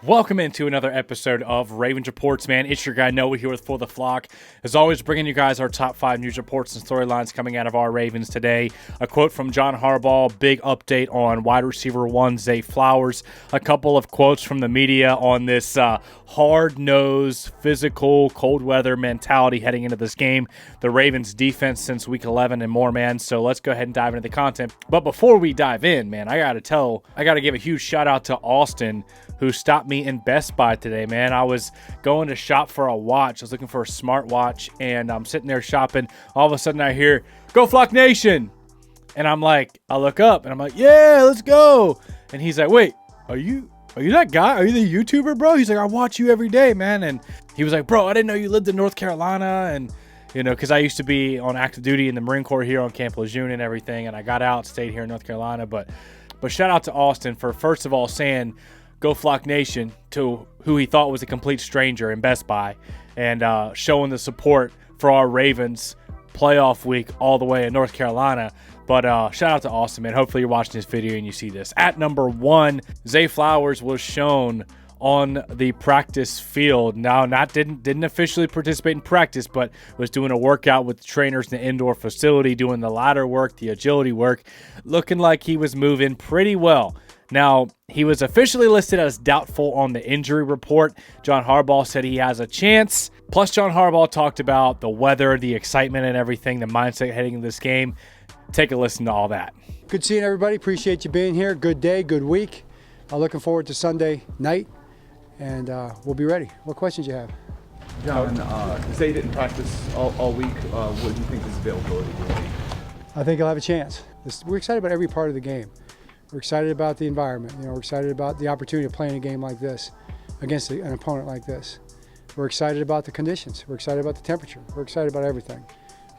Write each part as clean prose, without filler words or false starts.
Welcome into another episode of Ravens Reports, man. It's your guy Noah here with For the Flock. As always, bringing you guys our top 5 news reports and storylines coming out of our Ravens today. A quote from John Harbaugh, big update on wide receiver 1, Zay Flowers. A couple of quotes from the media on this hard-nosed, physical, cold-weather mentality heading into this game. The Ravens' defense since Week 11 and more, man. So let's go ahead and dive into the content. But before we dive in, man, I got to give a huge shout-out to Austin, who stopped me in Best Buy today, man. I was going to shop for a watch. I was looking for a smartwatch, and I'm sitting there shopping. All of a sudden, I hear, "Go Flock Nation!" And I look up, and I'm like, "Yeah, let's go!" And he's like, "Wait, are you that guy? Are you the YouTuber, bro?" He's like, "I watch you every day, man." And he was like, "Bro, I didn't know you lived in North Carolina." And, you know, because I used to be on active duty in the Marine Corps here on Camp Lejeune and everything, and I got out, stayed here in North Carolina. But shout out to Austin for, first of all, saying, "Go Flock Nation" to who he thought was a complete stranger in Best Buy, and showing the support for our Ravens playoff week all the way in North Carolina. But shout out to Austin, man. Hopefully you're watching this video and you see this. At number 1, Zay Flowers was shown on the practice field. Now, didn't officially participate in practice, but was doing a workout with the trainers in the indoor facility, doing the ladder work, the agility work, looking like he was moving pretty well. Now, he was officially listed as doubtful on the injury report. John Harbaugh said he has a chance. Plus, John Harbaugh talked about the weather, the excitement and everything, the mindset heading into this game. Take a listen to all that. Good seeing everybody. Appreciate you being here. Good day, good week. Looking forward to Sunday night, and we'll be ready. What questions you have? John, Zay didn't practice all week. What do you think his availability will be? I think he'll have a chance. We're excited about every part of the game. We're excited about the environment. We're excited about the opportunity of playing a game like this against an opponent like this. We're excited about the conditions. We're excited about the temperature. We're excited about everything.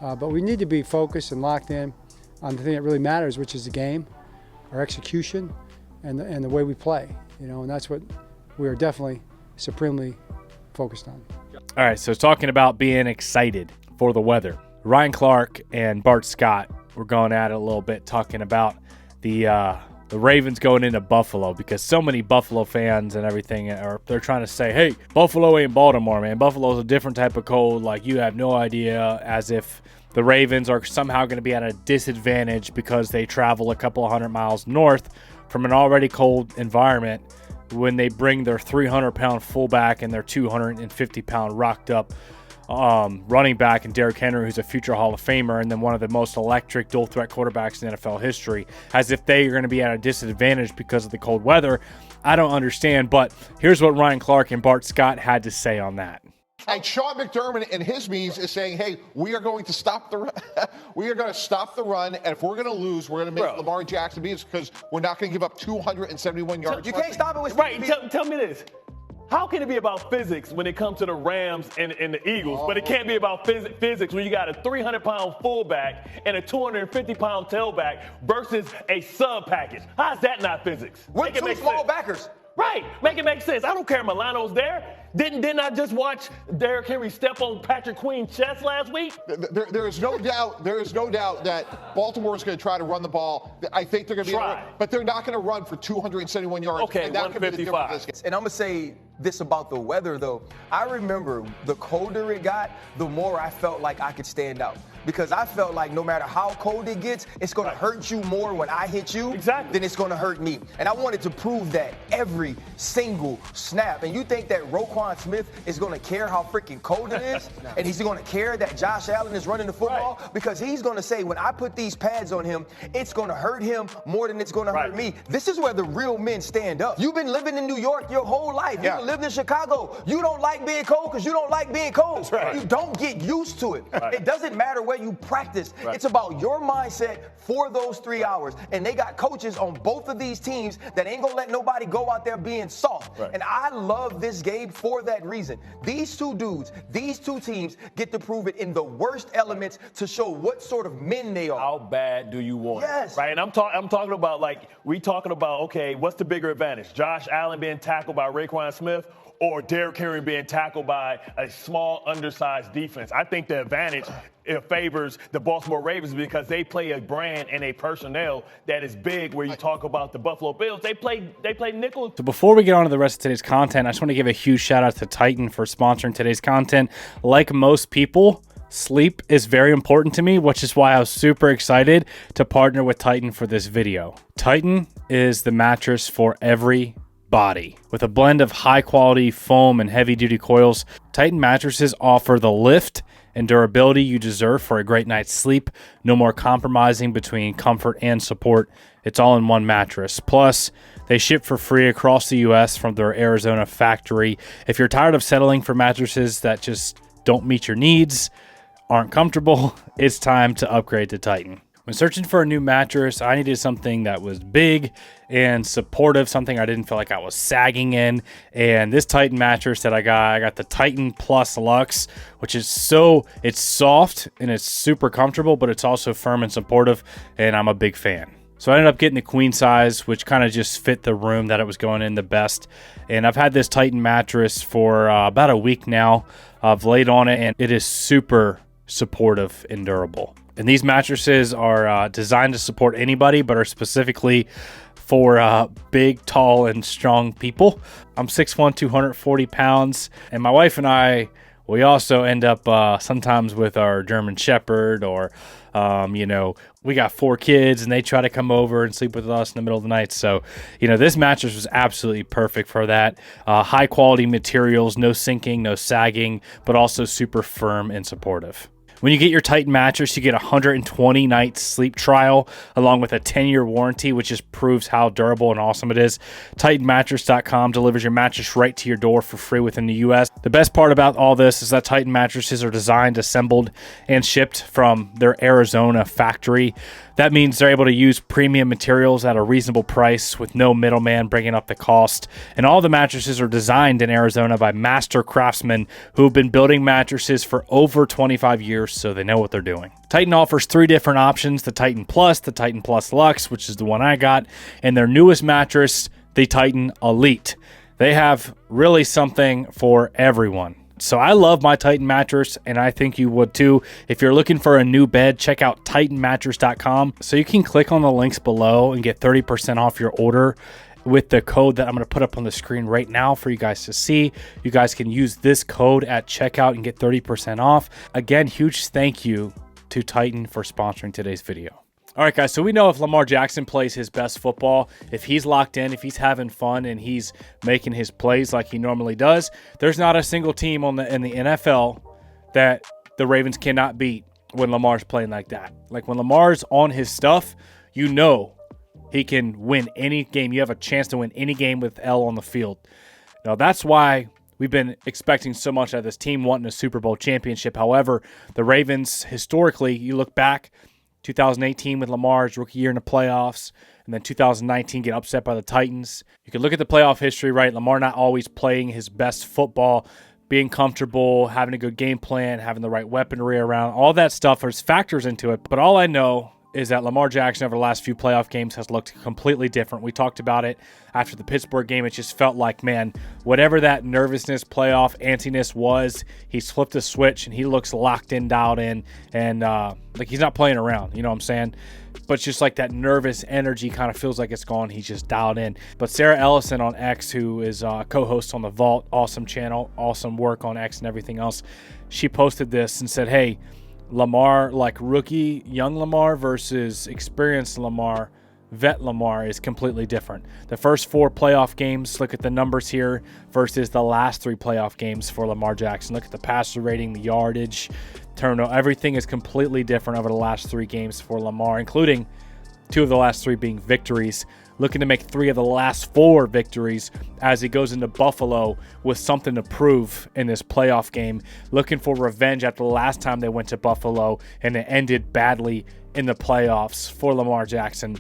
But we need to be focused and locked in on the thing that really matters, which is the game, our execution, and the way we play. And that's what we are definitely supremely focused on. All right, so talking about being excited for the weather, Ryan Clark and Bart Scott were going at it a little bit, talking about the Ravens going into Buffalo, because so many Buffalo fans and everything they're trying to say, "Hey, Buffalo ain't Baltimore, man. Buffalo's a different type of cold. Like, you have no idea," as if the Ravens are somehow going to be at a disadvantage because they travel a couple of hundred miles north from an already cold environment when they bring their 300-pound fullback and their 250-pound rocked-up running back and Derrick Henry, who's a future Hall of Famer, and then one of the most electric dual-threat quarterbacks in NFL history, as if they are going to be at a disadvantage because of the cold weather. I don't understand, but here's what Ryan Clark and Bart Scott had to say on that. And Sean McDermott in his meetings is saying, "Hey, we are going to stop the run. We are going to stop the run, and if we're going to lose, we're going to make Lamar Jackson beat us, because we're not going to give up 271 yards." You can't stop it with right. Tell me this. How can it be about physics when it comes to the Rams and the Eagles, but it can't be about physics when you got a 300-pound fullback and a 250-pound tailback versus a sub package? How's that not physics? We're two small backers. Right. Make it make sense. I don't care. Milano's there. Didn't I just watch Derrick Henry step on Patrick Queen's chest last week? There is no doubt. There is no doubt that Baltimore is going to try to run the ball. I think they're going to be, but they're not going to run for 271 yards. Okay, and that 155. And I'm going to say this about the weather, though. I remember the colder it got, the more I felt like I could stand out. Because I felt like no matter how cold it gets, it's going to hurt you more when I hit you than it's going to hurt me. And I wanted to prove that every single snap. And you think that Roquan Smith is going to care how freaking cold it is? And he's going to care that Josh Allen is running the football? Because he's going to say, when I put these pads on him, it's going to hurt him more than it's going to hurt me. This is where the real men stand up. You've been living in New York your whole life. You've been living in Chicago. You don't like being cold because you don't like being cold. You don't get used to it. It doesn't matter where you practice. It's about your mindset for those 3 hours. And they got coaches on both of these teams that ain't going to let nobody go out there being soft. And I love this game for that reason. These two dudes, these two teams get to prove it in the worst elements to show what sort of men they are. How bad do you want it? Right? And I'm talking about, like, we talking about, okay, what's the bigger advantage? Josh Allen being tackled by Roquan Smith or Derrick Henry being tackled by a small, undersized defense? I think the advantage it favors the Baltimore Ravens because they play a brand and a personnel that is big. Where you talk about the Buffalo Bills, they play nickel. So before we get on to the rest of today's content, I just want to give a huge shout out to Titan for sponsoring today's content. Like most people, sleep is very important to me, which is why I was super excited to partner with Titan for this video. Titan is the mattress for every body. With a blend of high quality foam and heavy duty coils, Titan mattresses offer the lift and durability you deserve for a great night's sleep. No more compromising between comfort and support. It's all in one mattress. Plus, they ship for free across the US from their Arizona factory. If you're tired of settling for mattresses that just don't meet your needs, aren't comfortable, it's time to upgrade to Titan. When searching for a new mattress, I needed something that was big and supportive, something I didn't feel like I was sagging in. And this Titan mattress that I got the Titan Plus Luxe, which is it's soft and it's super comfortable, but it's also firm and supportive, and I'm a big fan. So I ended up getting the queen size, which kind of just fit the room that it was going in the best. And I've had this Titan mattress for about a week now. I've laid on it, and it is super supportive and durable. And these mattresses are designed to support anybody, but are specifically for big, tall, and strong people. I'm 6'1", 240 pounds, and my wife and I, we also end up sometimes with our German Shepherd, or we got 4 kids, and they try to come over and sleep with us in the middle of the night. So, this mattress was absolutely perfect for that. High quality materials, no sinking, no sagging, but also super firm and supportive. When you get your Titan mattress, you get a 120-night sleep trial along with a 10-year warranty, which just proves how durable and awesome it is. TitanMattress.com delivers your mattress right to your door for free within the U.S. The best part about all this is that Titan mattresses are designed, assembled, and shipped from their Arizona factory. That means they're able to use premium materials at a reasonable price with no middleman bringing up the cost. And all the mattresses are designed in Arizona by master craftsmen who have been building mattresses for over 25 years, so they know what they're doing. Titan offers 3 different options: the Titan Plus, the Titan Plus Luxe, which is the one I got, and their newest mattress, the Titan Elite. They have really something for everyone. So I love my Titan mattress, and I think you would too. If you're looking for a new bed, check out TitanMattress.com. So you can click on the links below and get 30% off your order with the code that I'm going to put up on the screen right now for you guys to see. You guys can use this code at checkout and get 30% off. Again, huge thank you to Titan for sponsoring today's video. All right, guys, so we know if Lamar Jackson plays his best football, if he's locked in, if he's having fun, and he's making his plays like he normally does, there's not a single team in the NFL that the Ravens cannot beat when Lamar's playing like that. Like, when Lamar's on his stuff, he can win any game. You have a chance to win any game with L on the field. Now, that's why we've been expecting so much out of this team, wanting a Super Bowl championship. However, the Ravens, historically, you look back, 2018 with Lamar's rookie year in the playoffs, and then 2019 get upset by the Titans. You can look at the playoff history, right? Lamar not always playing his best football, being comfortable, having a good game plan, having the right weaponry around. All that stuff, there's factors into it. But all I know is that Lamar Jackson over the last few playoff games has looked completely different. We talked about it after the Pittsburgh game. It just felt like, man, whatever that nervousness, playoff antsiness was, he's flipped a switch and he looks locked in, dialed in, and like he's not playing around, you know what I'm saying? But it's just like that nervous energy kind of feels like it's gone. He's just dialed in. But Sarah Ellison on X, who is a co-host on The Vault, awesome channel, awesome work on X and everything else, she posted this and said, hey, Lamar, like rookie, young Lamar versus experienced Lamar, vet Lamar is completely different. The first 4 playoff games, look at the numbers here, versus the last 3 playoff games for Lamar Jackson. Look at the passer rating, the yardage, turnover. Everything is completely different over the last 3 games for Lamar, including 2 of the last 3 being victories. Looking to make 3 of the last 4 victories as he goes into Buffalo with something to prove in this playoff game. Looking for revenge after the last time they went to Buffalo and it ended badly in the playoffs for Lamar Jackson.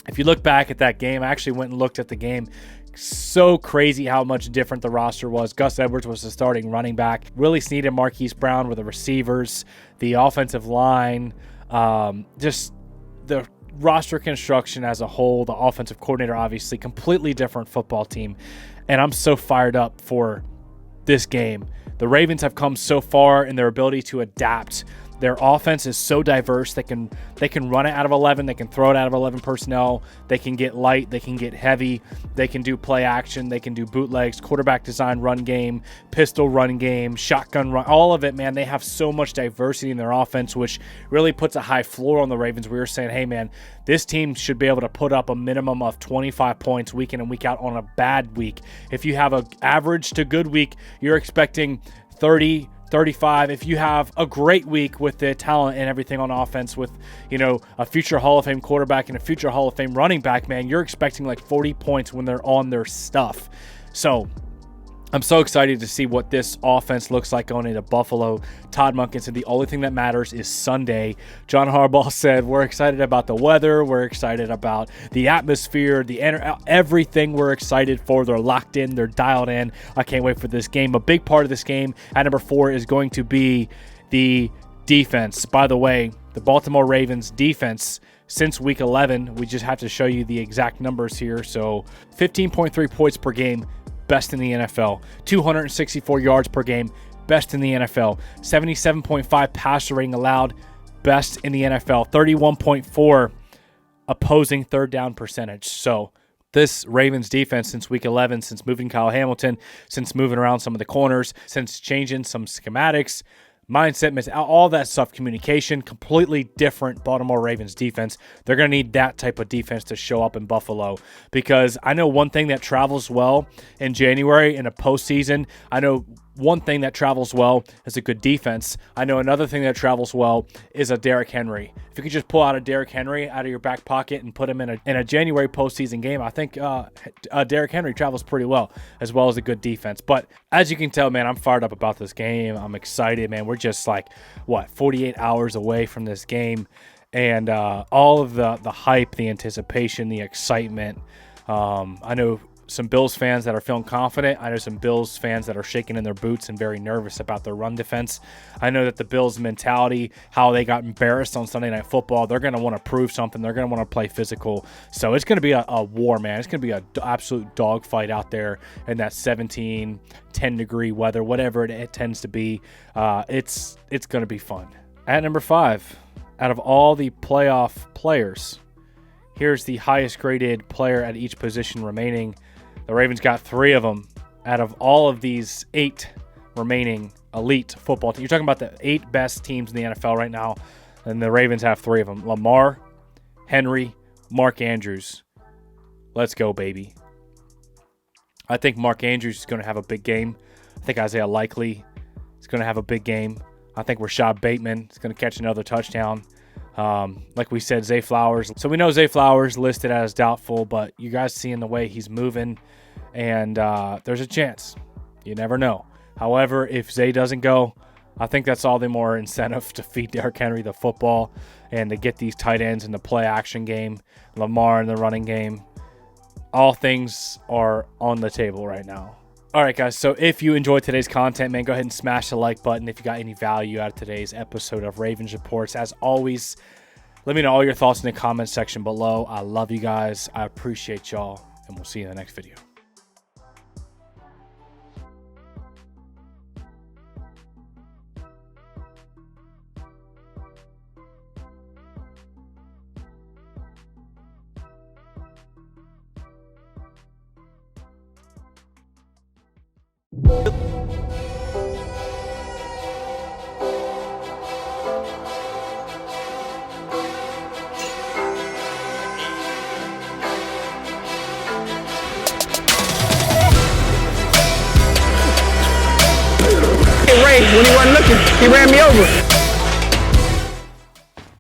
If you look back at that game, I actually went and looked at the game. So crazy how much different the roster was. Gus Edwards was the starting running back. Willie Snead and Marquise Brown were the receivers. The offensive line, just the roster construction as a whole, the offensive coordinator, obviously, completely different football team. And I'm so fired up for this game. The Ravens have come so far in their ability to adapt Their offense is so diverse. They can run it out of 11. They can throw it out of 11 personnel. They can get light. They can get heavy. They can do play action. They can do bootlegs, quarterback design run game, pistol run game, shotgun run, all of it, man. They have so much diversity in their offense, which really puts a high floor on the Ravens. We were saying, hey, man, this team should be able to put up a minimum of 25 points week in and week out on a bad week. If you have an average to good week, you're expecting 30, 35. If you have a great week with the talent and everything on offense with, a future Hall of Fame quarterback and a future Hall of Fame running back, man, you're expecting like 40 points when they're on their stuff. So I'm so excited to see what this offense looks like going into Buffalo. Todd Monken said the only thing that matters is Sunday. John Harbaugh said we're excited about the weather. We're excited about the atmosphere, everything we're excited for. They're locked in. They're dialed in. I can't wait for this game. A big part of this game at number 4 is going to be the defense. By the way, the Baltimore Ravens defense since week 11, we just have to show you the exact numbers here. So 15.3 points per game. Best in the NFL. 264 yards per game, best in the NFL. 77.5 passer rating allowed, best in the NFL. 31.4 opposing third down percentage. So this Ravens defense since week 11, since moving Kyle Hamilton, since moving around some of the corners, since changing some schematics, mindset, all that stuff, communication, completely different Baltimore Ravens defense. They're going to need that type of defense to show up in Buffalo, because I know one thing that travels well in January in a postseason. I know one thing that travels well is a good defense. I know another thing that travels well is a Derrick Henry. If you could just pull out a Derrick Henry out of your back pocket and put him in a January postseason game, I think Derrick Henry travels pretty well as a good defense. But as you can tell, man, I'm fired up about this game. I'm excited, man. We're just 48 hours away from this game, and all of the hype, the anticipation, the excitement. I know some Bills fans that are feeling confident. I know some Bills fans that are shaking in their boots and very nervous about their run defense. I know that the Bills' mentality, how they got embarrassed on Sunday Night Football, they're going to want to prove something. They're going to want to play physical. So it's going to be a war, man. It's going to be an absolute dogfight out there in that 17, 10-degree weather, whatever it tends to be. It's going to be fun. At number 5, out of all the playoff players, here's the highest graded player at each position remaining. The Ravens got 3 of them out of all of these 8 remaining elite football teams. You're talking about the 8 best teams in the NFL right now, and the Ravens have 3 of them. Lamar, Henry, Mark Andrews. Let's go, baby. I think Mark Andrews is going to have a big game. I think Isaiah Likely is going to have a big game. I think Rashad Bateman is going to catch another touchdown. Like we said, Zay Flowers. So we know Zay Flowers listed as doubtful, but you guys seeing the way he's moving, and there's a chance. You never know. However, if Zay doesn't go, I think that's all the more incentive to feed Derrick Henry the football and to get these tight ends in the play action game, Lamar in the running game. All things are on the table right now. All right, guys, so if you enjoyed today's content, man, go ahead and smash the like button if you got any value out of today's episode of Ravens Reports. As always, let me know all your thoughts in the comment section below. I love you guys. I appreciate y'all, and we'll see you in the next video. When he wasn't looking, he ran me over.